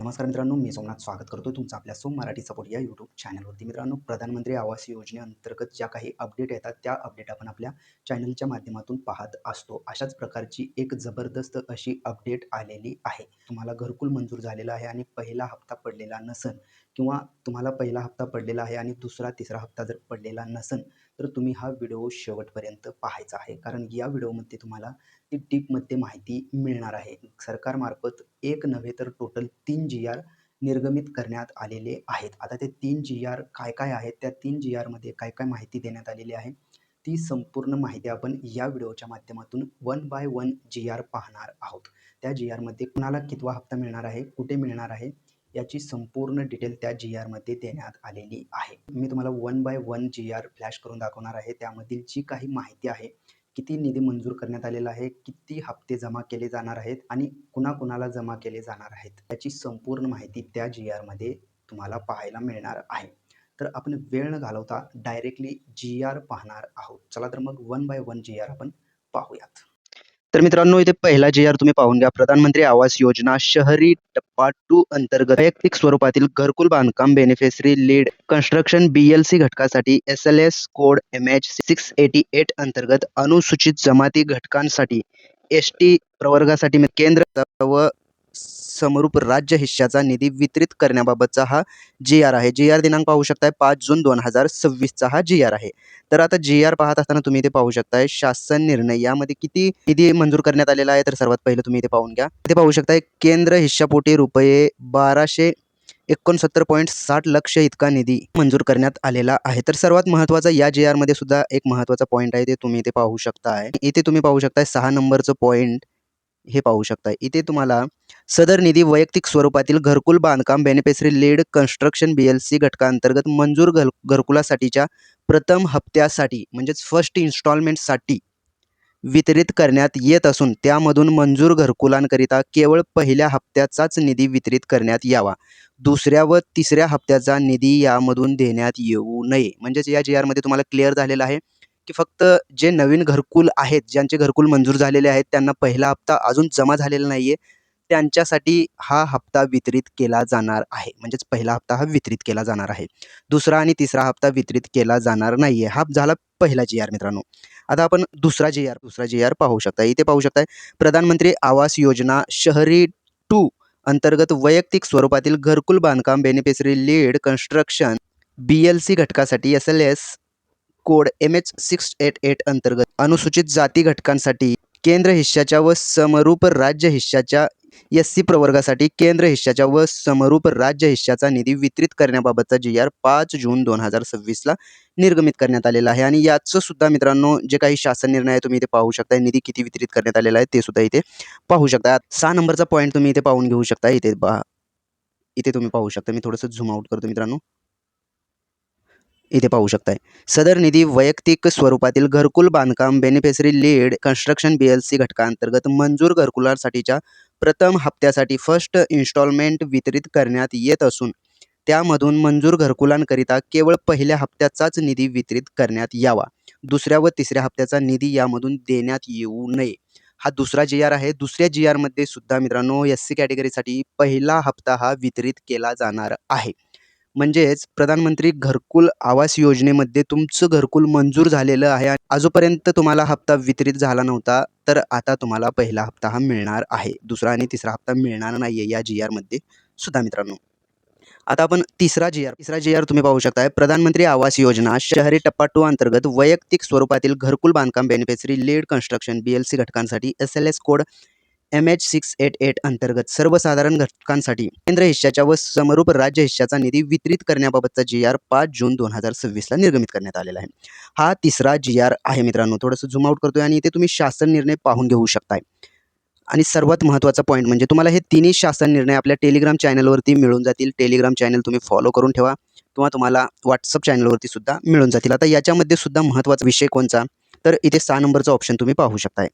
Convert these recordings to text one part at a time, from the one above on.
नमस्कार मित्रांनो, मी सोमनाथ स्वागत करतो तुमचं आपल्या सोम मराठी सपोर्ट या यूट्यूब चॅनलवरती. मित्रांनो, प्रधानमंत्री आवास योजनेअंतर्गत ज्या काही अपडेट येतात त्या अपडेट आपण आपल्या चॅनलच्या माध्यमातून पाहत असतो. अशाच प्रकारची एक जबरदस्त अशी अपडेट आलेली आहे. तुम्हाला घरकुल मंजूर झालेला आहे आणि पहिला हप्ता पडलेला नसेल किंवा तुम्हाला पहिला हप्ता पडलेला आहे आणि दुसरा तिसरा हप्ता जर पडलेला नसेल तर तुम्ही हा व्हिडिओ शेवटपर्यंत पाहायचा आहे. कारण या व्हिडिओमध्ये तुम्हाला ती डीपमध्ये माहिती मिळणार आहे. सरकारमार्फत एक नव्हे तर टोटल 3 जी-आर निर्गमित करण्यात आलेले आहेत. आता ते 3 जी-आर काय-काय आहेत, त्या 3 जी-आरमध्ये काय-काय माहिती देण्यात आलेली आहे, ती संपूर्ण माहिती आपण या व्हिडिओच्या माध्यमातून वन बाय वन जी-आर पाहणार आहोत. त्या जी-आरमध्ये कुणाला कितवा हप्ता मिळणार आहे, कुठे मिळणार आहे, याची संपूर्ण डिटेल त्या जी-आरमध्ये देण्यात आलेली आहे. मी तुम्हाला वन बाय वन जी-आर फ्लॅश करून दाखवणार आहे. त्यामधील जी काही माहिती आहे, किती निधी मंजूर करण्यात आलेला आहे, किती हप्ते जमा केले जाणार आहेत आणि कुणाकुणाला जमा केले जाणार आहेत, याची संपूर्ण माहिती त्या जी-आरमध्ये तुम्हाला पाहायला मिळणार आहे. तर आपण वेळ न घालवता डायरेक्टली जी-आर पाहणार आहोत. चला तर मग वन बाय वन जी-आर आपण पाहूयात. तर मित्रांनो, इथे पहिला जी-आर तुम्ही पाहून घ्या. प्रधानमंत्री आवास योजना शहरी टप्पा 2 अंतर्गत वैयक्तिक स्वरूपातील घरकुल बांधकाम बेनिफिशरी लीड कन्स्ट्रक्शन BLC घटकासाठी SLS कोड MH 688 अंतर्गत अनुसूचित जमाती घटकांसाठी ST प्रवर्गासाठी केंद्र व समरूप राज्य हिश्श्याचा निधी वितरित करण्याबाबतचा हा जी-आर आहे. जी-आर दिनांक पाहू शकताय 5 जून 2026 हा जी-आर आहे. तर आता जी-आर पाहत असताना तुम्ही इथे पाहू शकताय शासन निर्णय यामध्ये किती निधी मंजूर करण्यात आलेला आहे. तर सर्वात पहिलं तुम्ही इथे पाहून घ्या. इथे पाहू शकताय केंद्र हिश्शापोटी रुपये 1269.60 लक्ष इतका निधी मंजूर करण्यात आलेला आहे. तर सर्वात महत्त्वाचा या जी-आर मध्ये सुद्धा एक महत्त्वाचा पॉईंट आहे, ते तुम्ही इथे पाहू शकताय. इथे तुम्ही पाहू शकताय 6 नंबरचं पॉईंट हे पाहू शकताय. इथे तुम्हाला सदर निधी वैयक्तिक स्वरूपातील घरकुल बांधकाम बेनिफिशरी लीड कन्स्ट्रक्शन BLC घटकांतर्गत मंजूर घरकुलासाठीच्या प्रथम हप्त्यासाठी म्हणजेच फर्स्ट इन्स्टॉलमेंटसाठी वितरित करण्यात येत असून त्यामधून मंजूर घरकुलांकरिता केवळ पहिल्या हप्त्याचाच निधी वितरित करण्यात यावा. दुसऱ्या व तिसऱ्या हप्त्याचा निधी यामधून देण्यात येऊ नये. म्हणजेच या जी-आरमध्ये तुम्हाला क्लिअर झालेलं आहे की फक्त जे नवीन घरकुल आहेत, ज्यांचे घरकुल मंजूर झालेले आहेत, त्यांना पहिला हप्ता अजून जमा झालेला नाहीये, त्यांच्यासाठी हा हप्ता वितरित केला जाणार आहे. म्हणजेच पहिला हप्ता हा वितरित केला जाणार आहे. दुसरा आणि तिसरा हप्ता वितरित केला जाणार नाहीये. हा झाला पहिला जी-आर मित्रांनो. आता आपण दुसरा जी-आर पाहू शकता. इथे पाहू शकताय प्रधानमंत्री आवास योजना शहरी 2 अंतर्गत वैयक्तिक स्वरूपातील घरकुल बांधकाम बेनिफिशरी लीड कन्स्ट्रक्शन BLC घटकासाठी SLS कोड MH 688 अंतर्गत अनुसूचित जाती घटकांसाठी केंद्र हिश्शाच्या व समरूप राज्य हिश्शाच्या SC प्रवर्गासाठी केंद्र हिश्शाच्या व समरूप राज्य हिश्शाचा निधी वितरित करण्याबाबतचा जी-आर 5 जून 2026 ला निर्गमित करण्यात आलेला आहे. आणि याचं सुद्धा मित्रांनो जे काही शासन निर्णय आहे तुम्ही इथे पाहू शकता. निधी किती वितरित करण्यात आलेला आहे ते सुद्धा इथे पाहू शकता. 6 नंबरचा पॉईंट तुम्ही इथे पाहून घेऊ शकता. इथे तुम्ही पाहू शकता. मी थोडंसं झूम आउट करतो मित्रांनो. इथे पाहू शकताय सदर निधी वैयक्तिक स्वरूपातील घरकुल बांधकाम बेनिफिशरी लीड कन्स्ट्रक्शन BLC घटकांतर्गत मंजूर घरकुलांसाठीच्या प्रथम हप्त्यासाठी फर्स्ट इन्स्टॉलमेंट वितरित करण्यात येत असून त्यामधून मंजूर घरकुलांकरिता केवळ पहिल्या हप्त्याचाच निधी वितरित करण्यात यावा. दुसऱ्या व तिसऱ्या हप्त्याचा निधी यामधून देण्यात येऊ नये. हा दुसरा जी-आर आहे. दुसऱ्या जी-आर मध्ये सुद्धा मित्रांनो SC कॅटेगरीसाठी पहिला हप्ता हा वितरित केला जाणार आहे. म्हणजेच प्रधानमंत्री घरकुल आवास योजनेमध्ये तुमचं घरकुल मंजूर झालेलं आहे. आजपर्यंत तुम्हाला हप्ता वितरित झाला नव्हता, तर आता तुम्हाला पहिला हप्ता हा मिळणार आहे. दुसरा आणि तिसरा हप्ता मिळणार नाहीये या जी-आर मध्ये सुद्धा मित्रांनो. आता आपण तिसरा जी-आर तुम्ही पाहू शकताय. प्रधानमंत्री आवास योजना शहरी टप्पा 2 अंतर्गत वैयक्तिक स्वरूपातील घरकुल बांधकाम बेनिफिशरी लीड कन्स्ट्रक्शन BLC घटकांसाठी SLS कोड MH 688 अंतर्गत सर्वसाधारण घटकांसाठी केंद्र हिश्शाच्या व समरूप राज्य हिश्शाचा निधी वितरित करण्याबाबतचा जी-आर 5 जून 2026 ला निर्गमित करण्यात आलेला आहे. हा तिसरा जी-आर आहे मित्रांनो. थोडंसं झूम आउट करतोय आणि इथे तुम्ही शासन निर्णय पाहून घेऊ शकताय. आणि सर्वात महत्त्वाचा पॉईंट म्हणजे तुम्हाला हे तिन्ही शासन निर्णय आपल्या टेलिग्राम चॅनलवरती मिळून जातील. टेलिग्राम चॅनल तुम्ही फॉलो करून ठेवा किंवा तुम्हाला WhatsApp चॅनलवरती सुद्धा मिळून जातील. आता याच्यामध्ये सुद्धा महत्त्वाचा विषय कोणता, तर इथे 6 नंबरचा ऑप्शन तुम्ही पाहू शकताय.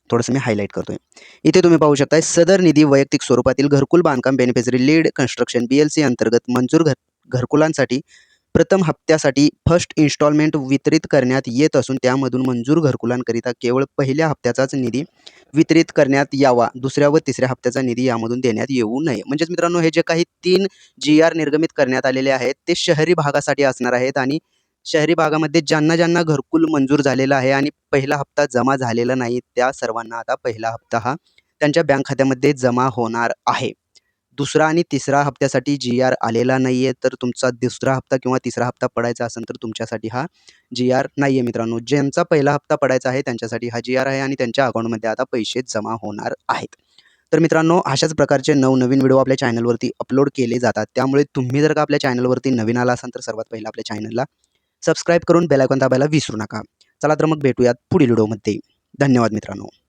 थोडंसं मी हायलाईट करतोय. इथे तुम्ही पाहू शकताय सदर निधी वैयक्तिक स्वरूपातील घरकुल बांधकाम बेनिफिशरी लीड कन्स्ट्रक्शन BLC अंतर्गत मंजूर घरकुलांसाठी प्रथम हप्त्यासाठी फर्स्ट इन्स्टॉलमेंट वितरित करण्यात येत असून त्यामधून मंजूर घरकुलांकरिता केवळ पहिल्या हप्त्याचाच निधी वितरित करण्यात यावा. दुसऱ्या व तिसऱ्या हप्त्याचा निधी यामधून देण्यात येऊ नये. म्हणजेच मित्रांनो, हे जे काही 3 जी-आर निर्गमित करण्यात आलेले आहेत ते शहरी भागासाठी असणार आहेत आणि शहरी भागामध्ये ज्यांना घरकुल मंजूर झालेलं आहे आणि पहिला हप्ता जमा झालेला नाही, त्या सर्वांना आता पहिला हप्ता हा त्यांच्या बँक खात्यामध्ये जमा होणार आहे. दुसरा आणि तिसरा हप्त्यासाठी जी-आर आलेला नाहीये, तर तुमचा दुसरा हप्ता किंवा तिसरा हप्ता पडायचा असेल तर तुमच्यासाठी हा जी-आर नाहीये मित्रांनो. ज्यांचा पहिला हप्ता पडायचा आहे त्यांच्यासाठी हा जी-आर आहे आणि त्यांच्या अकाउंटमध्ये आता पैसे जमा होणार आहेत. तर मित्रांनो, अशाच प्रकारचे नवनवीन व्हिडिओ आपल्या चॅनलवरती अपलोड केले जातात. त्यामुळे तुम्ही जर का आपल्या चॅनलवरती नवीन आला असाल तर सर्वात पहिला आपल्या चॅनलला सबस्क्राईब करून बेल आयकॉन दाबायला विसरू नका. चला तर मग भेटूयात पुढील व्हिडिओमध्ये. धन्यवाद मित्रांनो.